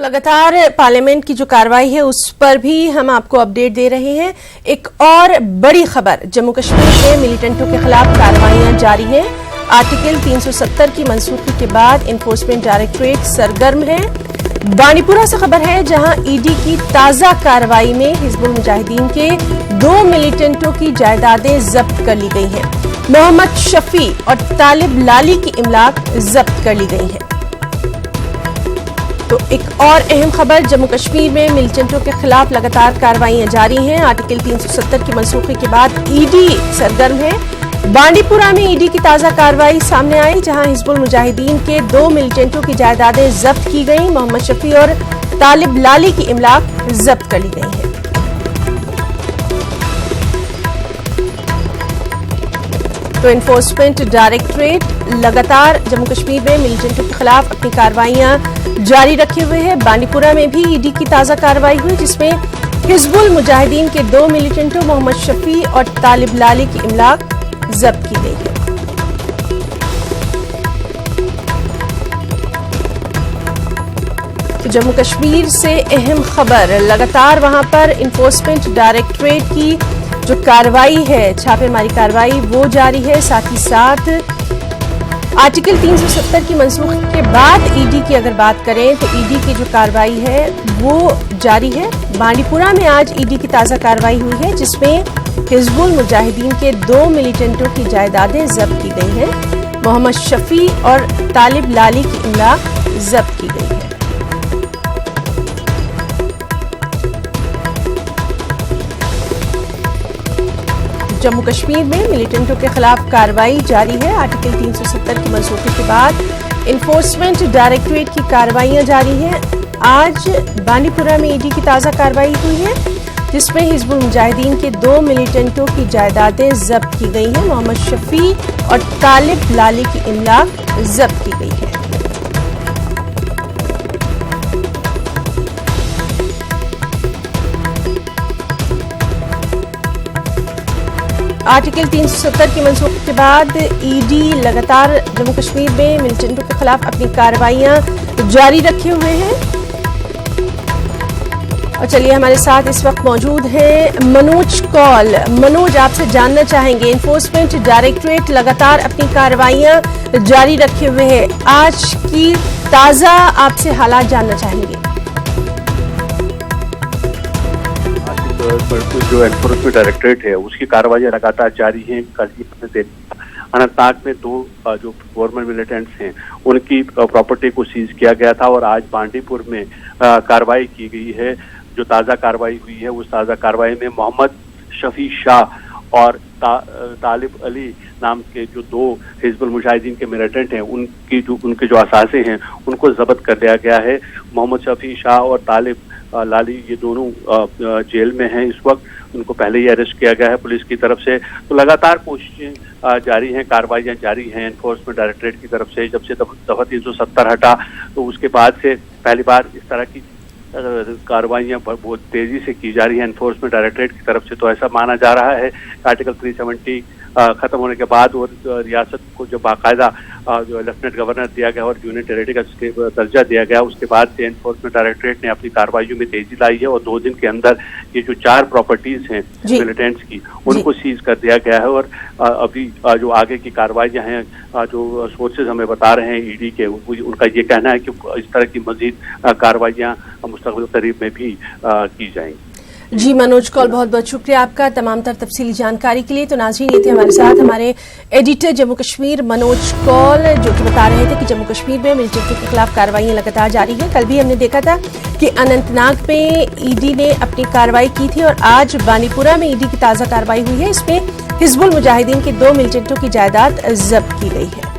लगातार पार्लियामेंट की जो कार्रवाई है उस पर भी हम आपको अपडेट दे रहे हैं। एक और बड़ी खबर, जम्मू कश्मीर में मिलिटेंटों के खिलाफ कार्रवाइयां जारी हैं। आर्टिकल 370 की मंसूखी के बाद एनफोर्समेंट डायरेक्टरेट सरगर्म है। बानीपुरा से खबर है, जहां ईडी की ताजा कार्रवाई में हिजबुल मुजाहिदीन के 2 मिलिटेंटों की जायदादें जब्त कर ली गई हैं। मोहम्मद शफी और तालिब लाली की इमलाक जब्त कर ली गई है। तो एक और अहम खबर, जम्मू कश्मीर में मिलिटेंटों के खिलाफ लगातार कार्रवाइयां जारी हैं। आर्टिकल 370 की मंसूखी के बाद ईडी सरगर्म है। बांडीपुरा में ईडी की ताजा कार्रवाई सामने आई, जहां हिजबुल मुजाहिदीन के 2 मिलिटेंटों की जायदादें जब्त की गई। मोहम्मद शफी और तालिब लाली की इमलाक जब्त कर ली गई है। तो एनफोर्समेंट डायरेक्टरेट लगातार जम्मू कश्मीर में मिलिटेंटों के खिलाफ अपनी कार्रवाइयां जारी रखे हुए है। बांडीपुरा में भी ईडी की ताजा कार्रवाई हुई, जिसमें हिजबुल मुजाहिदीन के 2 मिलिटेंटों मोहम्मद शफी और तालिब लाली की इमलाक जब्त की गई है। तो जम्मू कश्मीर से अहम खबर, लगातार वहां पर एनफोर्समेंट डायरेक्टरेट की जो कार्रवाई है, छापेमारी कार्रवाई, वो जारी है। साथ ही साथ आर्टिकल 370 की मंसूखी के बाद ईडी की अगर बात करें तो ईडी की जो कार्रवाई है वो जारी है। बांडीपुरा में आज ईडी की ताजा कार्रवाई हुई है, जिसमें हिजबुल मुजाहिदीन के 2 मिलिटेंटों की जायदादें जब्त की गई हैं। मोहम्मद शफी और तालिब लाली की इमलाक जब्त की गई है। जम्मू कश्मीर में मिलिटेंटों के खिलाफ कार्रवाई जारी है। आर्टिकल 370 की मंसूखी के बाद एनफोर्समेंट डायरेक्टरेट की कार्रवाइयां जारी हैं। आज बांडीपुरा में ईडी की ताजा कार्रवाई हुई है, जिसमें हिजबुल मुजाहिदीन के 2 मिलिटेंटों की जायदादें जब्त की गई हैं। मोहम्मद शफी और तालिब लाली की इमलाक जब्त की गई है। आर्टिकल 370 की मंसूखी के बाद ईडी लगातार जम्मू कश्मीर में मिलिटेंटों के खिलाफ अपनी कार्रवाइयां जारी रखे हुए हैं। और चलिए, हमारे साथ इस वक्त मौजूद हैं मनोज कौल। मनोज, आपसे जानना चाहेंगे, एनफोर्समेंट डायरेक्टरेट लगातार अपनी कार्रवाइयां जारी रखे हुए है, आज की ताजा आपसे हालात जानना चाहेंगे। जो एनफोर्समेंट डायरेक्टरेट है उसकी कार्रवाई लगातार जारी है। कल ही अनंतनाग में 2 जो गवर्नमेंट मिलिटेंट्स हैं उनकी प्रॉपर्टी को सीज किया गया था, और आज बांडीपुर में कार्रवाई की गई है। जो ताज़ा कार्रवाई हुई है उस ताज़ा कार्रवाई में मोहम्मद शफी शाह और तालिब अली नाम के जो 2 हिजबुल मुजाहिदीन के मिलिटेंट हैं उनके जो असासे हैं उनको जब्त कर लिया गया है। मोहम्मद शफी शाह और तालिब लाली ये दोनों जेल में हैं इस वक्त। उनको पहले ही अरेस्ट किया गया है पुलिस की तरफ से। तो लगातार कोशिशें जारी हैं, कार्रवाइयां जारी हैं एनफोर्समेंट डायरेक्टरेट की तरफ से। जब से दफा 370 हटा तो उसके बाद से पहली बार इस तरह की कार्रवाइयां बहुत तेजी से की जा रही है एनफोर्समेंट डायरेक्टरेट की तरफ से। तो ऐसा माना जा रहा है कि आर्टिकल 370 खत्म होने के बाद और रियासत को जो बाकायदा जो लेफ्टिनेंट गवर्नर दिया गया और यूनियन टेरिटरी का दर्जा दिया गया, उसके बाद से एनफोर्समेंट डायरेक्टरेट ने अपनी कार्रवाइयों में तेजी लाई है। और 2 दिन के अंदर ये जो 4 प्रॉपर्टीज हैं मिलिटेंट्स की, उनको सीज कर दिया गया है। और अभी जो आगे की कार्रवाइयां हैं, जो सोर्सेज हमें बता रहे हैं ईडी के, उनका ये कहना है कि इस तरह की मजीद कार्रवाइयां मुस्तकबिल करीब में भी की जाएंगी। जी मनोज कौल, बहुत बहुत शुक्रिया आपका तमाम तर तफसीली जानकारी के लिए। तो नाज़रीन, ये थे हमारे साथ हमारे एडिटर जम्मू कश्मीर मनोज कौल, जो कि बता रहे थे कि जम्मू कश्मीर में मिलिटेंटों के खिलाफ कार्रवाइयां लगातार जारी हैं। कल भी हमने देखा था कि अनंतनाग में ईडी ने अपनी कार्रवाई की थी, और आज बानीपुरा में ईडी की ताज़ा कार्रवाई हुई है। इसमें हिजबुल मुजाहिदीन के 2 मिलिटेंटों की जायदाद जब्त की गई है।